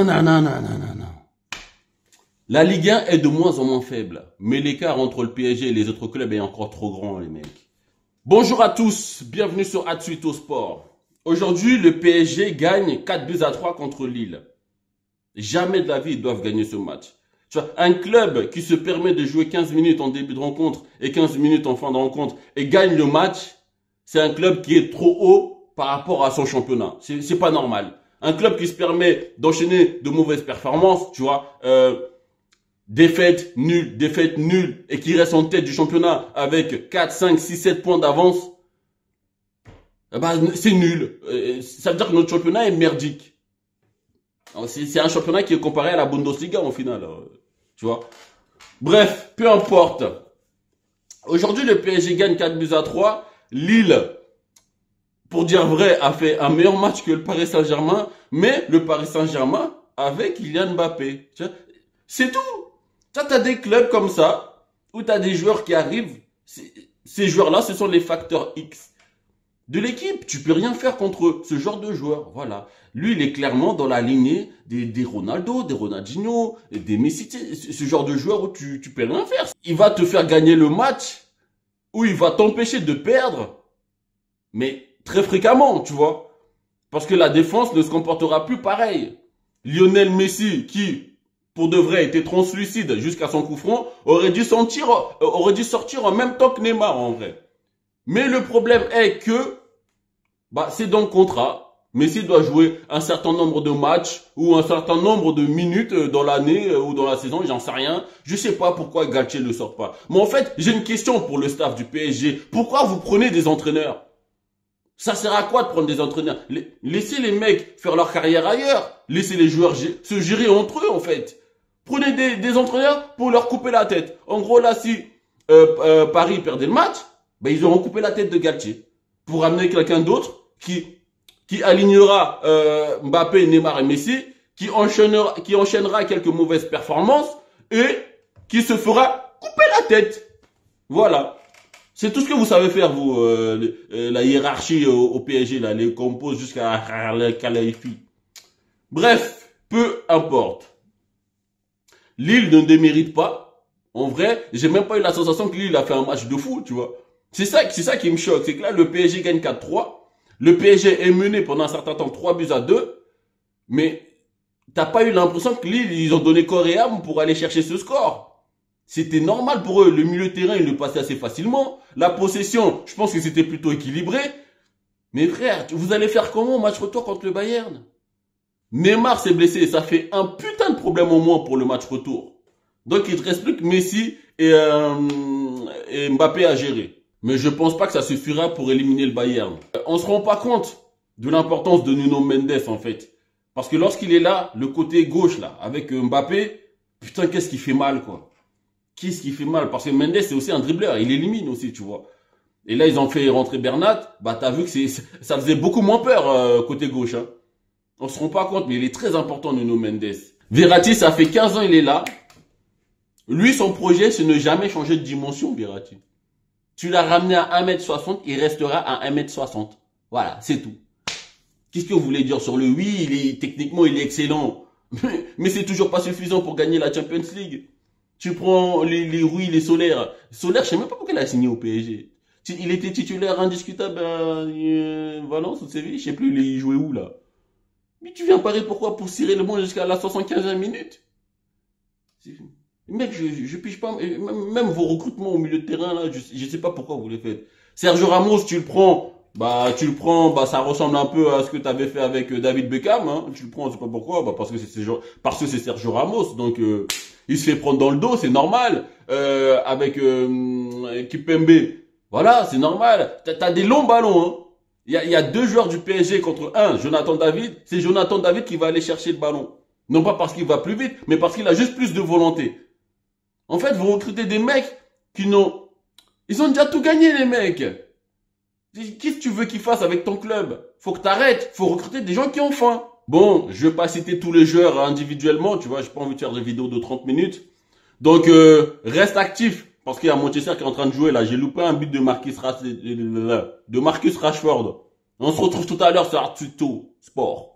Non, non, non, non, non, non. La Ligue 1 est de moins en moins faible, mais l'écart entre le PSG et les autres clubs est encore trop grand, les mecs. Bonjour à tous, bienvenue sur Atsuito Sport. Aujourd'hui, le PSG gagne 4-3 contre Lille. Jamais de la vie, ils doivent gagner ce match. Tu vois, un club qui se permet de jouer 15 minutes en début de rencontre et 15 minutes en fin de rencontre et gagne le match, c'est un club qui est trop haut par rapport à son championnat. C'est pas normal. Un club qui se permet d'enchaîner de mauvaises performances, tu vois, défaite nulle, et qui reste en tête du championnat avec 4, 5, 6, 7 points d'avance, c'est nul. Ça veut dire que notre championnat est merdique. C'est un championnat qui est comparé à la Bundesliga au final, tu vois. Bref, peu importe. Aujourd'hui, le PSG gagne 4-3. Lille, pour dire vrai, a fait un meilleur match que le Paris Saint-Germain, mais le Paris Saint-Germain avec Kylian Mbappé. C'est tout. Tu as des clubs comme ça, où tu as des joueurs qui arrivent. Ces joueurs-là, ce sont les facteurs X de l'équipe. Tu peux rien faire contre ce genre de joueurs. Voilà. Lui, il est clairement dans la lignée des Ronaldo, des Ronaldinho, des Messi. Ce genre de joueur où tu peux rien faire. Il va te faire gagner le match, ou il va t'empêcher de perdre, mais très fréquemment, tu vois. Parce que la défense ne se comportera plus pareil. Lionel Messi, qui, pour de vrai, était translucide jusqu'à son coup franc, aurait dû sortir en même temps que Neymar, en vrai. Mais le problème est que, c'est dans le contrat. Messi doit jouer un certain nombre de matchs ou un certain nombre de minutes dans l'année ou dans la saison, j'en sais rien. Je sais pas pourquoi Galtier ne le sort pas. Mais en fait, j'ai une question pour le staff du PSG. Pourquoi vous prenez des entraîneurs? Ça sert à quoi de prendre des entraîneurs? Laissez les mecs faire leur carrière ailleurs. Laissez les joueurs se gérer entre eux, en fait. Prenez des entraîneurs pour leur couper la tête. En gros, là, si Paris perdait le match, ils auront coupé la tête de Galtier. Pour amener quelqu'un d'autre qui alignera Mbappé, Neymar et Messi, qui enchaînera quelques mauvaises performances et qui se fera couper la tête. Voilà. C'est tout ce que vous savez faire, vous, la hiérarchie au PSG, là, les compos jusqu'à la Khalifi. Bref, peu importe. Lille ne démérite pas. En vrai, j'ai même pas eu la sensation que Lille a fait un match de fou, tu vois. C'est ça qui me choque. C'est que là, le PSG gagne 4-3. Le PSG est mené pendant un certain temps 3-2. Mais t'as pas eu l'impression que Lille, ils ont donné corps et âme pour aller chercher ce score. C'était normal pour eux. Le milieu de terrain, ils le passaient assez facilement. La possession, je pense que c'était plutôt équilibré. Mais frère, vous allez faire comment au match retour contre le Bayern? Neymar s'est blessé. Ça fait un putain de problème au moins pour le match retour. Donc, il te reste plus que Messi et Mbappé à gérer. Mais je pense pas que ça suffira pour éliminer le Bayern. On se rend pas compte de l'importance de Nuno Mendes, en fait. Parce que lorsqu'il est là, le côté gauche, là, avec Mbappé, putain, qu'est-ce qui fait mal, quoi. Qu'est-ce qui fait mal? Parce que Mendes, c'est aussi un dribbleur. Il élimine aussi, tu vois. Et là, ils ont fait rentrer Bernat. T'as vu que ça faisait beaucoup moins peur, côté gauche, hein. On se rend pas compte, mais il est très important, Nuno Mendes. Verratti, ça fait 15 ans, il est là. Lui, son projet, c'est ne jamais changer de dimension, Verratti. Tu l'as ramené à 1m60, il restera à 1m60. Voilà, c'est tout. Qu'est-ce que vous voulez dire sur le oui, techniquement, il est excellent. Mais c'est toujours pas suffisant pour gagner la Champions League. Tu prends les Rui, les Solaire. Solaire, je sais même pas pourquoi il a signé au PSG. Il était titulaire indiscutable à Valence ou Séville, je sais plus, il jouait où, là. Mais tu viens Paris, pourquoi? Pour cirer le bon jusqu'à la 75e minute. Mec, je pige pas, même vos recrutements au milieu de terrain, là, je sais pas pourquoi vous les faites. Sergio Ramos, tu le prends, ça ressemble un peu à ce que tu avais fait avec David Beckham, hein. Tu le prends, je sais pas pourquoi, parce que c'est Sergio Ramos, donc, il se fait prendre dans le dos, c'est normal, avec, Kipembe. Voilà, c'est normal. T'as des longs ballons, hein. Il y a deux joueurs du PSG contre un, Jonathan David. C'est Jonathan David qui va aller chercher le ballon. Non pas parce qu'il va plus vite, mais parce qu'il a juste plus de volonté. En fait, vous recrutez des mecs ils ont déjà tout gagné, les mecs. Qu'est-ce que tu veux qu'ils fassent avec ton club? Faut que t'arrêtes. Faut recruter des gens qui ont faim. Bon, je vais pas citer tous les joueurs individuellement, tu vois, j'ai pas envie de faire des vidéos de 30 minutes. Donc, reste actif. Parce qu'il y a Manchester qui est en train de jouer là. J'ai loupé un but de Marcus Rashford. On se retrouve tout à l'heure sur Atsuito Sport.